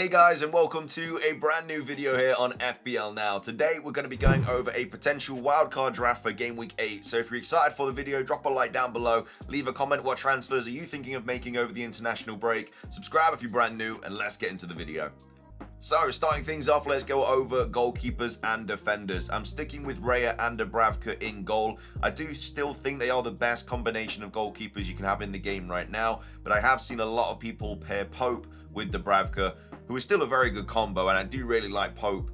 Hey guys, and welcome to a brand new video here on FPL Now. Today we're going to be going over a potential wildcard draft for Game Week 8. So if you're excited for the video, drop a like down below, leave a comment. What transfers are you thinking of making over the international break? Subscribe if you're brand new, and let's get into the video. So, starting things off, let's go over goalkeepers and defenders. I'm sticking with Raya and Dubravka in goal. I do still think they are the best combination of goalkeepers you can have in the game right now, but I have seen a lot of people pair Pope with Dubravka, who is still a very good combo, and I do really like Pope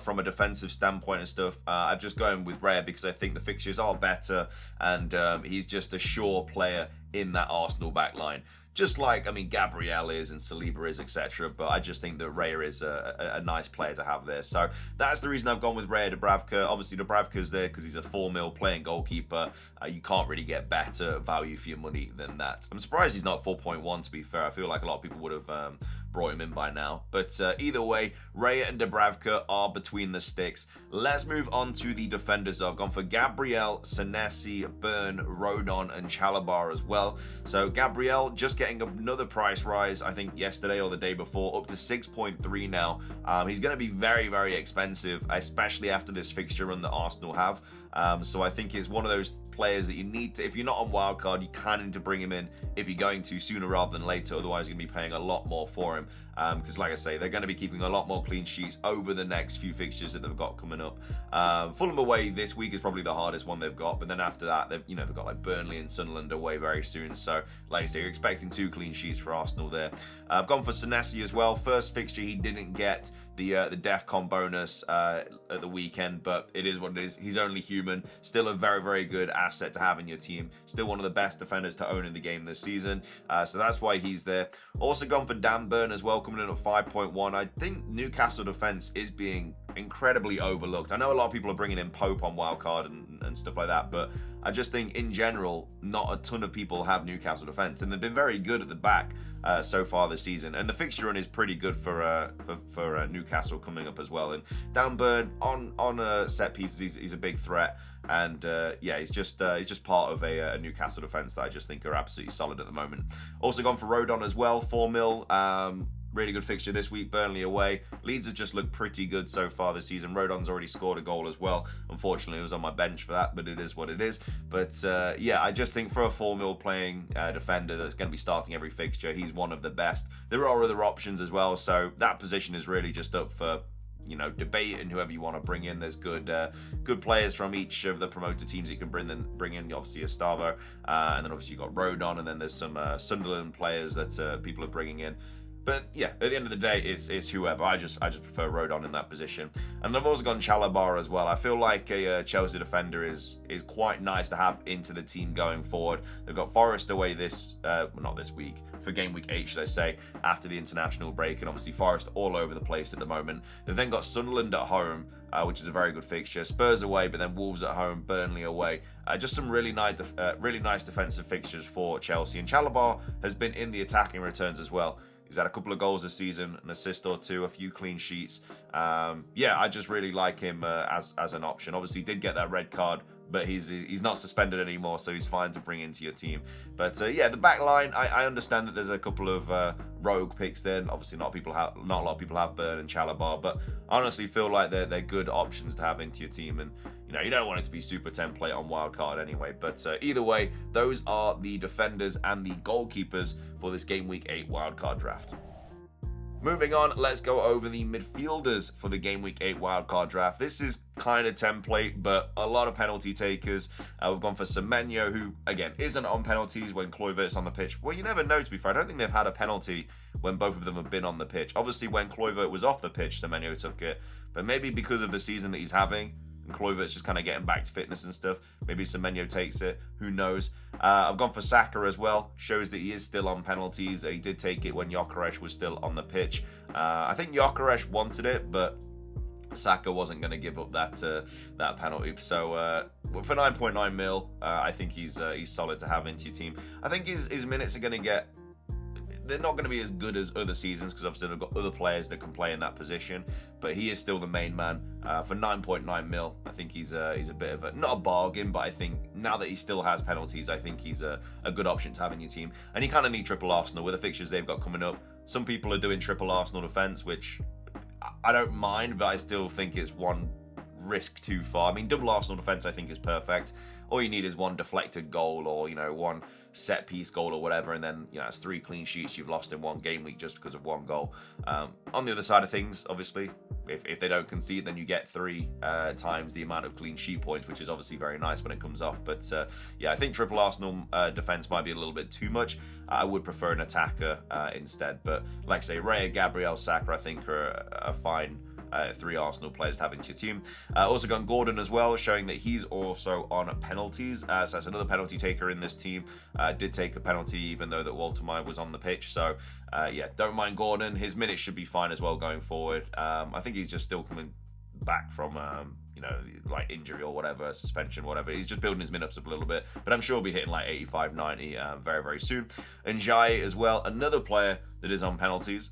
from a defensive standpoint and stuff. I'm just going with Raya because I think the fixtures are better, and he's just a sure player in that Arsenal backline. Just like, I mean, Gabriel is and Saliba is, etc. But I just think that Raya is a nice player to have there. So that's the reason I've gone with Raya Dubravka. Obviously, Dubravka's there because he's a 4 mil playing goalkeeper. You can't really get better value for your money than that. I'm surprised he's not 4.1, to be fair. I feel like a lot of people would have brought him in by now. But either way, Raya and Dubravka are between the sticks. Let's move on to the defenders. I've gone for Gabriel, Senesi, Burn, Rodon, and Chalobah as well. So Gabriel just getting another price rise, I think yesterday or the day before, up to 6.3 now. He's going to be very, very expensive, especially after this fixture run that Arsenal have. So I think it's one of those players that you need to, if you're not on wildcard, you kind of need to bring him in if you're going to sooner rather than later. Otherwise, you're going to be paying a lot more for him. Because like I say, they're going to be keeping a lot more clean sheets over the next few fixtures that they've got coming up. Fulham away this week is probably the hardest one they've got, but then after that, they've got like Burnley and Sunderland away very soon. So like I say, you're expecting 2 clean sheets for Arsenal there. I've gone for Senesi as well. First fixture, he didn't get the DEFCON bonus at the weekend, but it is what it is. He's only human. Still a very, very good asset to have in your team. Still one of the best defenders to own in the game this season. So that's why he's there. Also gone for Dan Burn as well, coming in at 5.1. I think Newcastle defense is being incredibly overlooked. I know a lot of people are bringing in Pope on wildcard and stuff like that, but I just think in general, not a ton of people have Newcastle defense, and they've been very good at the back so far this season. And the fixture run is pretty good for Newcastle coming up as well. And Dan Burn on set pieces, he's a big threat. And yeah, he's just part of a Newcastle defense that I just think are absolutely solid at the moment. Also gone for Rodon as well, 4 mil. Really good fixture this week, Burnley away. Leeds have just looked pretty good so far this season. Rodon's already scored a goal as well. Unfortunately, it was on my bench for that, but it is what it is. But yeah, I just think for a 4 mil playing defender that's going to be starting every fixture, he's one of the best. There are other options as well, so that position is really just up for debate, and whoever you want to bring in. There's good players from each of the promoted teams you can bring in. Obviously Estavo, and then obviously you got Rodon, and then there's some Sunderland players that people are bringing in. But yeah, at the end of the day, it's whoever. I just prefer Rodon in that position. And I've also gone Chalobah as well. I feel like a Chelsea defender is quite nice to have into the team going forward. They've got Forest away not this week, for Game Week 8, should I say, after the international break. And obviously Forest all over the place at the moment. They've then got Sunderland at home, which is a very good fixture. Spurs away, but then Wolves at home, Burnley away. Just some really nice defensive fixtures for Chelsea. And Chalobah has been in the attacking returns as well. He's had a couple of goals this season, an assist or two, a few clean sheets. Yeah, I just really like him as an option. Obviously, he did get that red card, but he's not suspended anymore, so he's fine to bring into your team. But yeah, the back line, I understand that there's a couple of rogue picks there. Obviously, not a lot of people have Burn and Chalobah, but I honestly feel like they're good options to have into your team. And you don't want it to be super template on wildcard anyway. But either way, those are the defenders and the goalkeepers for this Game Week 8 wildcard draft. Moving on, let's go over the midfielders for the Game Week 8 wildcard draft. This is kind of template, but a lot of penalty takers. We've gone for Semenyo, who, again, isn't on penalties when Kluivert's on the pitch. Well, you never know, to be fair. I don't think they've had a penalty when both of them have been on the pitch. Obviously, when Kluivert was off the pitch, Semenyo took it. But maybe because of the season that he's having, and Kluivert's just kind of getting back to fitness and stuff, maybe Semenyo takes it. Who knows? I've gone for Saka as well. Shows that he is still on penalties. He did take it when Gyökeres was still on the pitch. I think Gyökeres wanted it, but Saka wasn't going to give up that penalty. So for 9.9 mil, I think he's solid to have into your team. I think his minutes are going to get... They're not going to be as good as other seasons because obviously they've got other players that can play in that position, but he is still the main man. For 9.9 mil, I think he's a bit of not a bargain, but I think now that he still has penalties, I think he's a good option to have in your team. And you kind of need triple Arsenal with the fixtures they've got coming up. Some people are doing triple Arsenal defence, which I don't mind, but I still think it's one risk too far. I mean, double Arsenal defence I think is perfect. All you need is one deflected goal or, you know, one set piece goal or whatever, and then, you know, it's 3 clean sheets you've lost in one game week just because of one goal. On the other side of things, obviously, if they don't concede, then you get 3 times the amount of clean sheet points, which is obviously very nice when it comes off. But yeah, I think triple Arsenal defense might be a little bit too much. I would prefer an attacker instead. But like I say, Raya, Gabriel, Saka, I think are a fine 3 Arsenal players to have into your team. Also gone Gordon as well, showing that he's also on penalties. So that's another penalty taker in this team. Did take a penalty even though that Walter Meyer was on the pitch. So yeah, don't mind Gordon. His minutes should be fine as well going forward. I think he's just still coming back from you know, like injury or whatever, suspension, whatever. He's just building his min-ups up a little bit, but I'm sure he'll be hitting like 85, 90 very, very soon. And Jai as well, another player that is on penalties.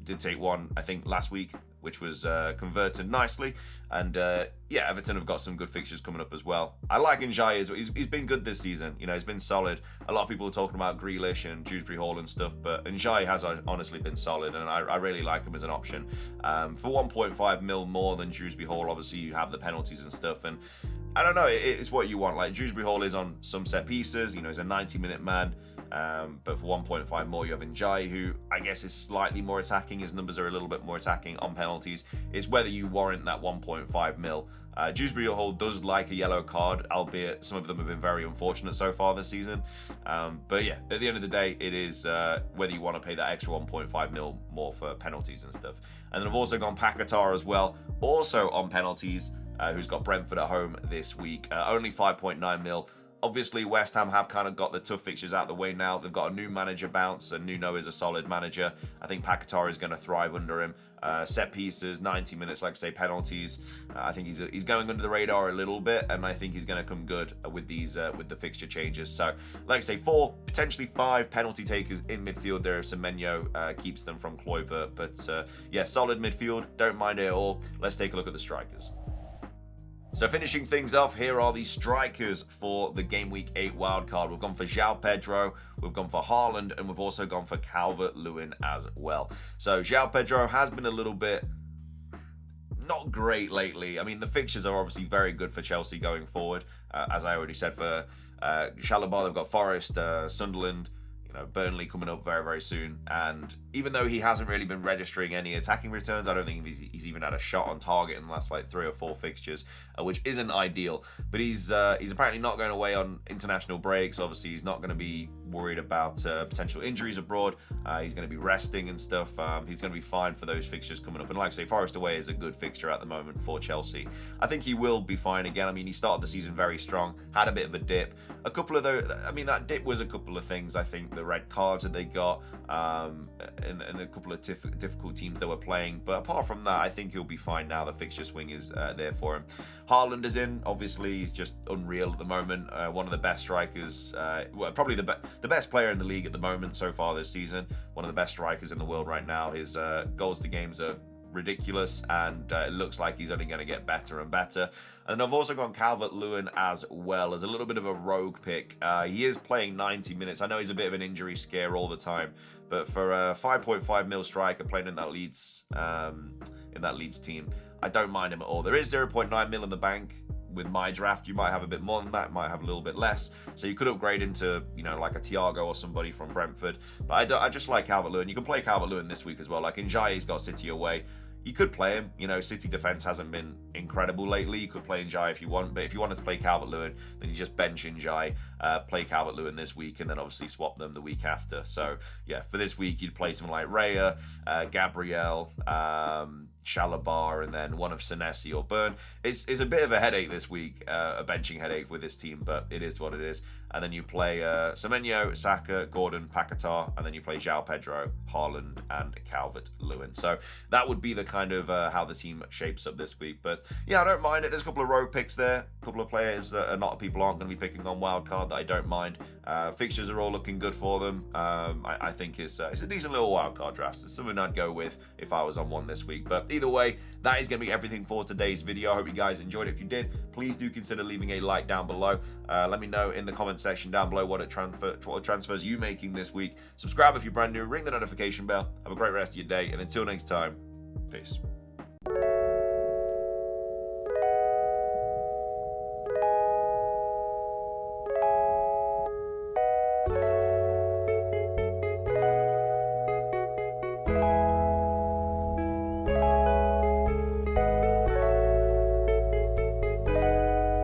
Did take one, I think, last week, which was converted nicely. And yeah, Everton have got some good fixtures coming up as well. I like Njai as well. He's been good this season. You know, he's been solid. A lot of people are talking about Grealish and Dewsbury Hall and stuff, but Njai has honestly been solid, and I really like him as an option. For 1.5 mil more than Dewsbury Hall, obviously you have the penalties and stuff, and I don't know, it's what you want. Like, Dewsbury Hall is on some set pieces, you know, he's a 90-minute man. But for 1.5 more, you have Njai, who I guess is slightly more attacking. His numbers are a little bit more attacking on penalties. It's whether you warrant that 1.5 mil. Dewsbury Hall does like a yellow card, albeit some of them have been very unfortunate so far this season. But yeah, at the end of the day, it is whether you want to pay that extra 1.5 mil more for penalties and stuff. And then I've also gone Paquetá as well, also on penalties, who's got Brentford at home this week. Only 5.9 mil. Obviously, West Ham have kind of got the tough fixtures out of the way now. They've got a new manager bounce, and Nuno is a solid manager. I think Paquetá is going to thrive under him. Set pieces, 90 minutes, like I say, penalties. I think he's going under the radar a little bit, and I think he's going to come good with these with the fixture changes. So, like I say, 4, potentially 5 penalty takers in midfield there if Semenyo keeps them from Kluivert. But yeah, solid midfield. Don't mind it at all. Let's take a look at the strikers. So finishing things off, here are the strikers for the Game Week 8 wildcard. We've gone for João Pedro, we've gone for Haaland, and we've also gone for Calvert-Lewin as well. So João Pedro has been a little bit not great lately. I mean, the fixtures are obviously very good for Chelsea going forward. As I already said, for Chalobah, they've got Forest, Sunderland, you know, Burnley coming up very, very soon. And even though he hasn't really been registering any attacking returns, I don't think he's even had a shot on target in the last like 3 or 4 fixtures, which isn't ideal. But he's apparently not going away on international breaks. Obviously, he's not going to be worried about potential injuries abroad. He's going to be resting and stuff. He's going to be fine for those fixtures coming up. And like I say, Forest away is a good fixture at the moment for Chelsea. I think he will be fine again. I mean, he started the season very strong, had a bit of a dip. A couple of those, I mean, that dip was a couple of things. I think the red cards that they got, and a couple of difficult teams they were playing. But apart from that, I think he'll be fine now. The fixture swing is there for him. Haaland is in. Obviously, he's just unreal at the moment. One of the best strikers, well, probably the best player in the league at the moment so far this season. One of the best strikers in the world right now. His goals to games are ridiculous, and it looks like he's only going to get better and better. And I've also gone Calvert-Lewin as well as a little bit of a rogue pick. He is playing 90 minutes. I know he's a bit of an injury scare all the time, but for a 5.5 mil striker playing in that Leeds team, I don't mind him at all. There is 0.9 mil in the bank. With my draft, you might have a bit more than that, might have a little bit less. So you could upgrade into, you know, like a Thiago or somebody from Brentford. But I just like Calvert-Lewin. You can play Calvert-Lewin this week as well. Like Njai's got City away. You could play him. You know, City defense hasn't been incredible lately. You could play Njai if you want, but if you wanted to play Calvert-Lewin, then you just bench Njai, play Calvert-Lewin this week, and then obviously swap them the week after. So yeah, for this week, you'd play someone like Raya, Gabriel, Chalobah, and then one of Senesi or Burn. It's a bit of a headache this week, a benching headache with this team, but it is what it is. And then you play Semenyo, Saka, Gordon, Paquetá, and then you play João Pedro, Haaland, and Calvert-Lewin. So that would be the kind of how the team shapes up this week. But yeah, I don't mind it. There's a couple of rogue picks there, a couple of players that a lot of people aren't going to be picking on wildcard that I don't mind. Fixtures are all looking good for them. I think it's a decent little wildcard draft. It's something I'd go with if I was on one this week. But either either way, that is going to be everything for today's video. I hope you guys enjoyed it. If you did, please do consider leaving a like down below. Let me know in the comment section down below what transfers you making this week. Subscribe if you're brand new, ring the notification bell. Have a great rest of your day, and until next time, peace.